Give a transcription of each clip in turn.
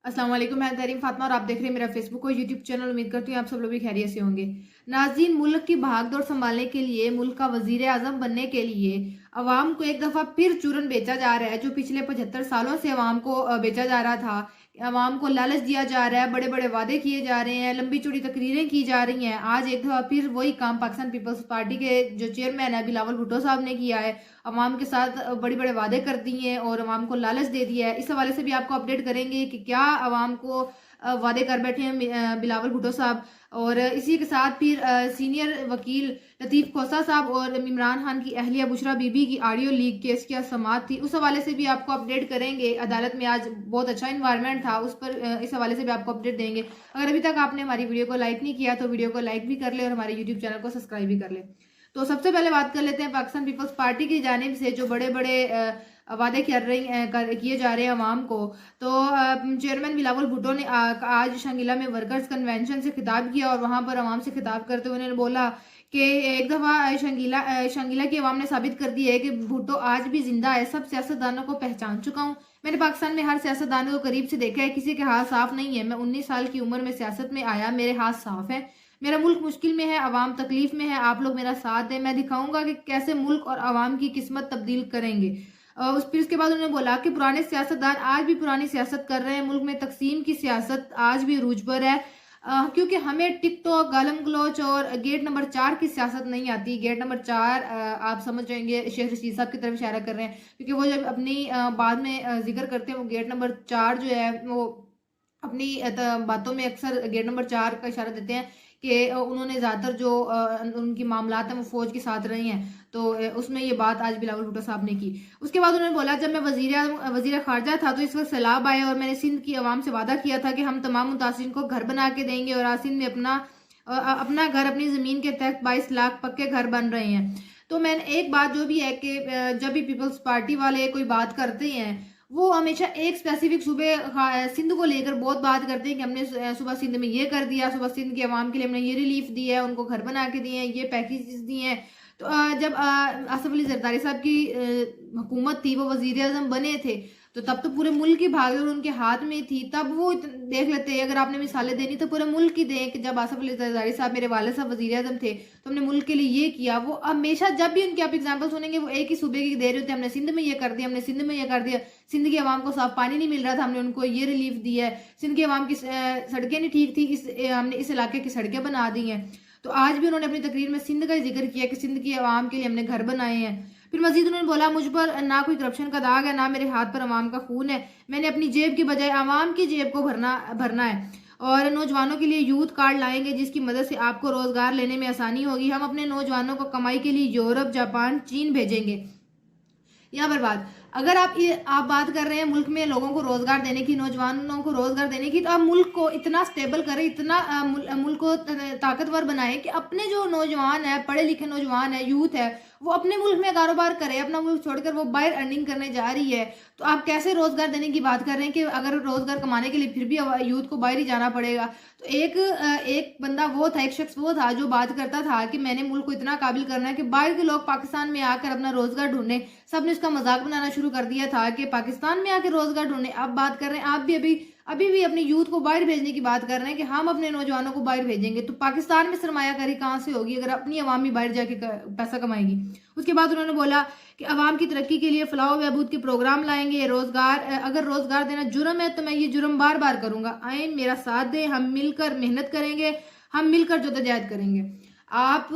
अस्सलाम वालेकुम, मैं तरीम फातिमा और आप देख रहे हैं मेरा फेसबुक और यूट्यूब चैनल। उम्मीद करती हूँ आप सब लोग भी खैरियत से होंगे। नाज़रीन, मुल्क की भागदौड़ संभालने के लिए, मुल्क का वजीर आजम बनने के लिए अवाम को एक दफ़ा फिर चूरन बेचा जा रहा है, जो पिछले 75 सालों से अवाम को बेचा जा रहा था। अवाम को लालच दिया जा रहा है, बड़े बड़े वादे किए जा रहे हैं, लंबी चौड़ी तकरीरें की जा रही हैं। आज एक दफ़ा फिर वही काम पाकिस्तान पीपल्स पार्टी के जो चेयरमैन है बिलावल भुट्टो साहब ने किया है। अवाम के साथ बड़े बड़े वादे कर दिए हैं और अवाम को लालच दे दिया है। इस हवाले से भी आपको अपडेट करेंगे कि क्या अवाम को वादे कर बैठे हैं बिलावल भुट्टो साहब। और इसी के साथ फिर सीनियर वकील लतीफ़ खोसा साहब और इमरान खान की अहलिया बुशरा बीबी की ऑडियो लीक केस की समाअत थी, उस हवाले से भी आपको अपडेट करेंगे। अदालत में आज बहुत अच्छा इन्वायरमेंट था, उस पर इस हवाले से भी आपको अपडेट देंगे। अगर अभी तक आपने हमारी वीडियो को लाइक नहीं किया तो वीडियो को लाइक भी कर ले और हमारे यूट्यूब चैनल को सब्सक्राइब भी कर ले। तो सबसे पहले बात कर लेते हैं पाकिस्तान पीपल्स पार्टी की जानिब से जो बड़े बड़े वादे किए जा रहे हैं अवाम को। तो चेयरमैन बिलावल भुट्टो ने आज शंगीला में वर्कर्स कन्वेंशन से खिताब किया और वहां पर अवाम से खिताब करते हुए उन्होंने बोला कि एक दफ़ा शंगीला की अवाम ने साबित कर दी है कि भुट्टो आज भी जिंदा है। सब सियासतदानों को पहचान चुका हूँ। मैंने पाकिस्तान में हर सियासतदान को करीब से देखा है, किसी के हाथ साफ नहीं है। मैं 19 साल की उम्र में सियासत में आया, मेरे हाथ साफ है। मेरा मुल्क मुश्किल में है, अवाम तकलीफ में है, आप लोग मेरा साथ दें। मैं दिखाऊंगा कि कैसे मुल्क और अवाम की किस्मत तब्दील करेंगे। फिर उसके बाद उन्होंने बोला कि पुराने सियासतदान आज भी पुरानी सियासत कर रहे हैं। मुल्क में तकसीम की सियासत आज भी अरूज पर है, क्योंकि हमें टिकटॉक, गालम गलोच और गेट नंबर 4 की सियासत नहीं आती। गेट नंबर 4 आप समझ जाएंगे शेख रशीद साहब की तरफ इशारा कर रहे हैं, क्योंकि वो जब अपनी बाद में जिक्र करते हैं वो गेट नंबर 4 जो है वो अपनी बातों में अक्सर गेट नंबर 4 का इशारा देते हैं कि उन्होंने ज़्यादातर जो उनकी मामलात हैं वो फौज के साथ रही हैं। तो उसमें ये बात आज बिलावल भुट्टो साहब ने की। उसके बाद उन्होंने बोला, जब मैं वजीर खारजा था तो इस वक्त सैलाब आया और मैंने सिंध की आवाम से वादा किया था कि हम तमाम मुतासिरीन को घर बना के देंगे और आज सिंध में अपना घर, अपनी ज़मीन के तहत 22 लाख पक्के घर बन रहे हैं। तो मैंने एक बात जो भी है कि जब भी पीपल्स पार्टी वाले कोई बात करते हैं वो हमेशा एक स्पेसिफिक सूबे सिंध को लेकर बहुत बात करते हैं कि हमने सुबह सिंध में ये कर दिया, सुबह सिंध की आवाम के लिए हमने ये रिलीफ दी है, उनको घर बना के दिए हैं, ये पैकेजेस दिए हैं। तो जब आसिफ अली जरदारी साहब की हुकूमत थी, वो वजीर आजम बने थे, तो तब तो पूरे मुल्क की भागदौड़ उनके हाथ में थी। तब वो देख लेते हैं, अगर आपने मिसालें देनी तो पूरे मुल्क की दें कि जब आसिफ अली जरदारी साहब मेरे वाले साहब वजीर आजम थे तो हमने मुल्क के लिए ये किया। वो हमेशा जब भी उनके आप एग्जाम्पल सुनेंगे वो एक ही सूबे की दे रहे होते हैं, हमने सिंध में ये कर दिया, हमने सिंध में ये कर दिया, सिंध की आवाम को साफ पानी नहीं मिल रहा था, हमने उनको ये रिलीफ दी है, सिंध की आवाम की सड़कें नहीं ठीक थी, हमने इस इलाके की सड़कें बना दी हैं। तो आज भी उन्होंने अपनी तकरीर में सिंध का जिक्र किया कि सिंध की आवाम के लिए हमने घर बनाए हैं। फिर मजीद उन्होंने बोला, मुझ पर ना कोई करप्शन का दाग है, ना मेरे हाथ पर अवाम का खून है। मैंने अपनी जेब की बजाय अवाम की जेब को भरना है और नौजवानों के लिए यूथ कार्ड लाएंगे जिसकी मदद से आपको रोजगार लेने में आसानी होगी। हम अपने नौजवानों को कमाई के लिए यूरोप, जापान, चीन भेजेंगे। यहाँ पर बात, अगर आप बात कर रहे हैं मुल्क में लोगों को रोजगार देने की, नौजवानों को रोजगार देने की, तो आप मुल्क को इतना स्टेबल करें, इतना मुल्क को ताकतवर बनाएं कि अपने जो नौजवान है, पढ़े लिखे नौजवान है, यूथ है, वो अपने मुल्क में कारोबार करे। अपना मुल्क छोड़कर वो बाहर अर्निंग करने जा रही है, तो आप कैसे रोजगार देने की बात कर रहे हैं कि अगर रोजगार कमाने के लिए फिर भी यूथ को बाहर ही जाना पड़ेगा। तो एक बंदा वो था, एक शख्स वो था जो बात करता था कि मैंने मुल्क को इतना काबिल करना है कि बाहर के लोग पाकिस्तान में आकर अपना रोजगार ढूंढे। सबने इसका मजाक बनाना शुरू कर दिया था कि पाकिस्तान में आकर रोजगार ढूंढे। आप बात कर रहे हैं, आप भी अभी भी अपने यूथ को बाहर भेजने की बात कर रहे हैं कि हम अपने नौजवानों को बाहर भेजेंगे। तो पाकिस्तान में सरमायाकारी कहाँ से होगी अगर अपनी अवाम ही बाहर जाके पैसा कमाएगी। उसके बाद उन्होंने बोला कि अवाम की तरक्की के लिए फलाह व बहबूद के प्रोग्राम लाएंगे। अगर रोजगार देना जुर्म है तो मैं ये जुर्म बार बार करूंगा। आए मेरा साथ दें, हम मिलकर मेहनत करेंगे, हम मिलकर जद्दोजहद करेंगे। आप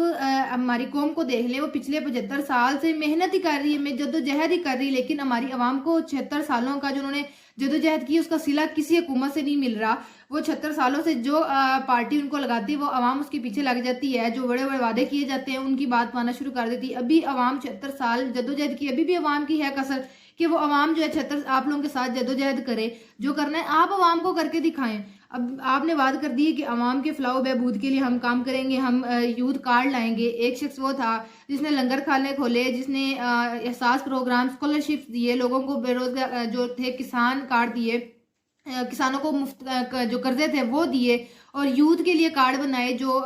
हमारी कौम को देख लें, वो पिछले 75 साल से मेहनत ही कर रही है, मैं जद्दोजहद ही कर रही है, लेकिन हमारी आवाम को 76 सालों का जो उन्होंने जद्दोजहद की उसका सिला किसी हुकूमत से नहीं मिल रहा। वो 76 सालों से जो पार्टी उनको लगाती है वो आवाम उसके पीछे लग जाती है। जो बड़े बड़े वादे किए जाते हैं उनकी बात मानना शुरू कर देती है। अभी आवाम 76 साल जद्दोजहद की, अभी भी आवाम की है कसर कि वो आवाम जो है 76 आप लोगों के साथ जद्दोजहद करे। जो करना है आप आवाम को करके दिखाएं। अब आपने बात कर दी कि अवाम के फलाह बहबूद के लिए हम काम करेंगे, हम यूथ कार्ड लाएंगे। एक शख्स वो था जिसने लंगर खाने खोले, जिसने एहसास प्रोग्राम, स्कॉलरशिप दिए लोगों को, बेरोजगार जो थे किसान कार्ड दिए, किसानों को मुफ्त जो कर्जे थे वो दिए, और यूथ के लिए कार्ड बनाए जो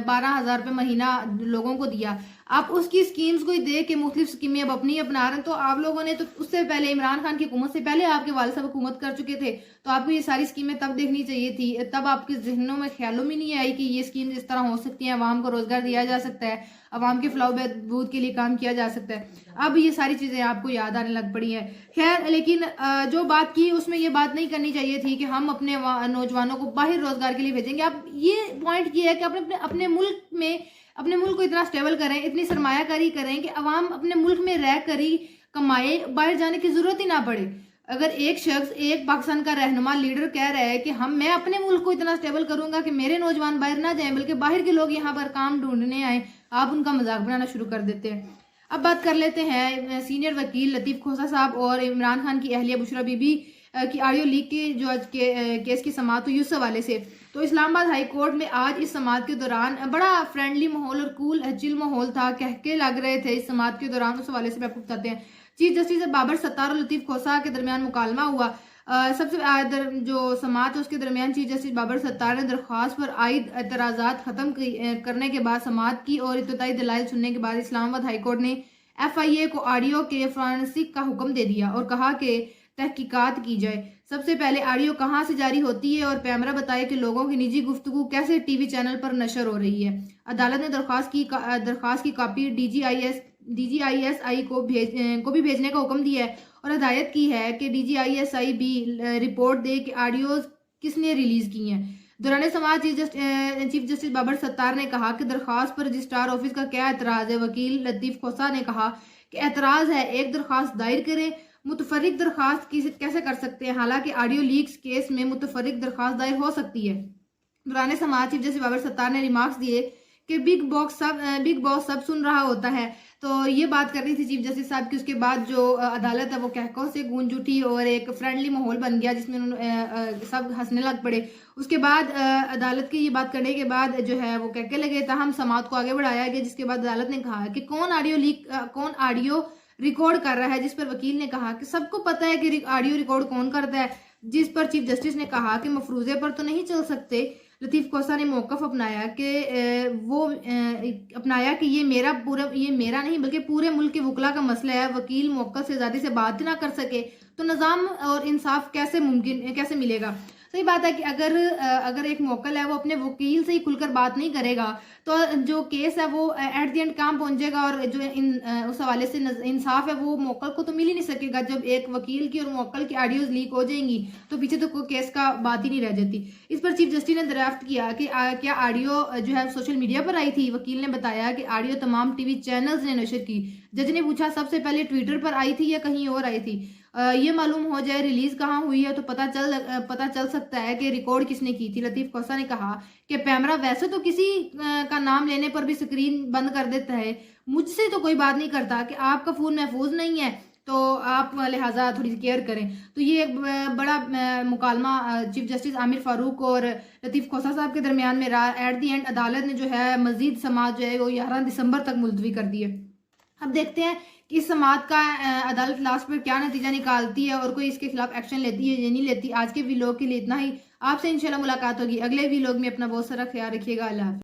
12,000 रुपये महीना लोगों को दिया। आप उसकी स्कीम्स को ही देख के मुख्तलिफ स्कीमें अब अपनी अपना रहे हैं। तो आप लोगों ने तो उससे पहले इमरान खान की हुकूमत से पहले आपके वालिद साहब हुकूमत कर चुके थे, तो आपको ये सारी स्कीमें तब देखनी चाहिए थी। तब आपके जहनों में ख्यालों में नहीं आई कि ये स्कीम इस तरह हो सकती है, आवाम को रोजगार दिया जा सकता है, आवाम के फलाह बहबूद के लिए काम किया जा सकता है। अब ये सारी चीजें आपको याद आने लग पड़ी हैं। खैर, लेकिन जो बात की उसमें ये बात नहीं करनी चाहिए थी कि हम अपने नौजवानों को बाहर रोजगार के लिए भेजेंगे। आप ये पॉइंट किया है कि अपने अपने मुल्क में अपने मुल्क को इतना स्टेबल करें, इतनी सरमायाकारी करें कि अवाम अपने मुल्क में रह कर ही कमाए, बाहर जाने की जरूरत ही ना पड़े। अगर एक शख्स, एक पाकिस्तान का रहनुमा लीडर कह रहा है कि मैं अपने मुल्क को इतना स्टेबल करूंगा कि मेरे नौजवान बाहर ना जाएं बल्कि बाहर के लोग यहाँ पर काम ढूंढने आए, आप उनका मजाक बनाना शुरू कर देते हैं। अब बात कर लेते हैं सीनियर वकील लतीफ खोसा साहब और इमरान खान की अहलिया बुशरा बीबी की ऑडियो लीक की जो आज के केस की समाअत हुई उस हवाले से। तो इस्लामाबाद हाई कोर्ट में आज इस समाअत के दौरान बड़ा फ्रेंडली माहौल और कूल चिल माहौल था, कहके लग रहे थे इस समाअत के दौरान। उस हवाले से आपको बताते हैं। चीफ जस्टिस बाबर सत्तार और लतीफ खोसा के दरमियान मुकालमा हुआ। सबसे जो समाअत है उसके दरमियान चीफ जस्टिस बाबर सत्तार ने दरख्वास्त पर आयद एतराजात खत्म करने के बाद समाअत की और इब्तदाई दलाइल सुनने के बाद इस्लामाबाद हाई कोर्ट ने FIA को ऑडियो के फॉरेंसिक का हुक्म दे दिया और कहा कि तहकीकात की जाए। सबसे पहले ऑडियो कहाँ से जारी होती है और पैमरा बताए कि लोगों की निजी गुफ्तगू कैसे टीवी चैनल पर नशर हो रही है। अदालत ने दरख्वास्त की कॉपी DGISI को भी भेजने का हुक्म दिया है और हिदायत की है कि DGISI भी रिपोर्ट दे कि ऑडियोज किसने रिलीज की हैं। दौरान समाअत चीफ जस्टिस बाबर सत्तार ने कहा कि दरख्वास्त पर रजिस्ट्रार ऑफिस का क्या एतराज है। वकील लतीफ खोसा ने कहा कि एतराज है, एक दरख्वास्त दायर करें, मुतफरिक दरख्वास्त कैसे कर सकते हैं, हालांकि ऑडियो लीक्स केस में मुतफरिक दरख्वास्त दायर हो सकती है। दौरान समाअत चीफ जस्टिस बाबर सत्तार ने रिमार्क्स दिए कि बिग बॉस सब सुन रहा होता है। तो ये बात कर रही थी चीफ जस्टिस साहब की। उसके बाद जो अदालत है वो कहकों से गूंज उठी और एक फ्रेंडली माहौल बन गया जिसमें सब हंसने लग पड़े। उसके बाद अदालत की ये बात करने के बाद जो है वो कहके लगे ताहम समाअत को आगे बढ़ाया गया, जिसके बाद अदालत ने कहा कि कौन ऑडियो रिकॉर्ड कर रहा है, जिस पर वकील ने कहा कि सबको पता है कि ऑडियो रिकॉर्ड कौन करता है, जिस पर चीफ जस्टिस ने कहा कि मफरूजे पर तो नहीं चल सकते। लतीफ खोसा ने मौकफ अपनाया कि ये मेरा नहीं बल्कि पूरे मुल्क के वकला का मसला है। वकील मौकफ से आजादी से बात ना कर सके तो निज़ाम और इंसाफ कैसे मिलेगा। सही बात है कि अगर एक मौकल है वो अपने वकील से ही खुलकर बात नहीं करेगा तो जो केस है वो एट द एंड काम पहुंचेगा और जो उस हवाले से इंसाफ है वो मौकल को तो मिल ही नहीं सकेगा। जब एक वकील की और मौकल की ऑडियोज लीक हो जाएंगी तो पीछे तो कोई केस का बात ही नहीं रह जाती। इस पर चीफ जस्टिस ने दरियाफ्त किया कि क्या ऑडियो जो है सोशल मीडिया पर आई थी। वकील ने बताया कि ऑडियो तमाम टीवी चैनल्स ने नशर की। जज ने पूछा सबसे पहले ट्विटर पर आई थी या कहीं और आई थी। ये मालूम हो जाए रिलीज कहाँ हुई है तो पता चल सकता है कि रिकॉर्ड किसने की थी। लतीफ खोसा ने कहा कि पैमरा वैसे तो किसी का नाम लेने पर भी स्क्रीन बंद कर देता है, मुझसे तो कोई बात नहीं करता कि आपका फोन महफूज नहीं है तो आप लिहाजा थोड़ी केयर करें। तो ये एक बड़ा मुकालमा चीफ जस्टिस आमिर फारूक और लतीफ खोसा साहब के दरमियान में रहा। एट दी एंड अदालत ने जो है मजीद समाअत जो है वो 11 दिसंबर तक मुलतवी कर दी है। अब देखते हैं कि इस समाअत का अदालत लास्ट पर क्या नतीजा निकालती है और कोई इसके खिलाफ एक्शन लेती है या नहीं लेती। आज के वीलॉग के लिए इतना ही। आपसे इंशाल्लाह मुलाकात होगी अगले वीलॉग में। अपना बहुत सारा ख्याल रखिएगा। अल्लाह हाफ़िज़।